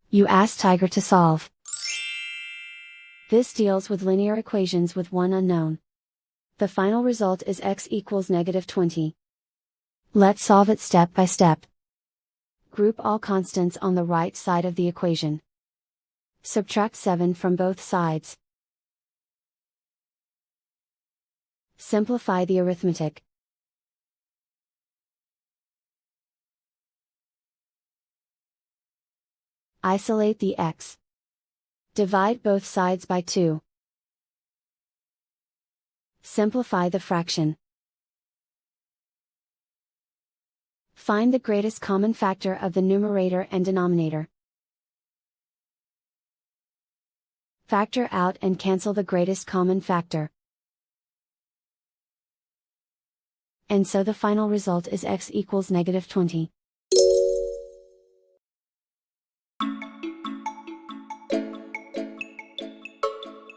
You ask Tiger to solve. This deals with linear equations with one unknown. The final result is x equals -20. Let's solve it step by step. Group all constants on the right side of the equation. Subtract 7 from both sides. Simplify the arithmetic. Isolate the x. Divide both sides by 2. Simplify the fraction. Find the greatest common factor of the numerator and denominator. Factor out and cancel the greatest common factor. And so the final result is x equals -20.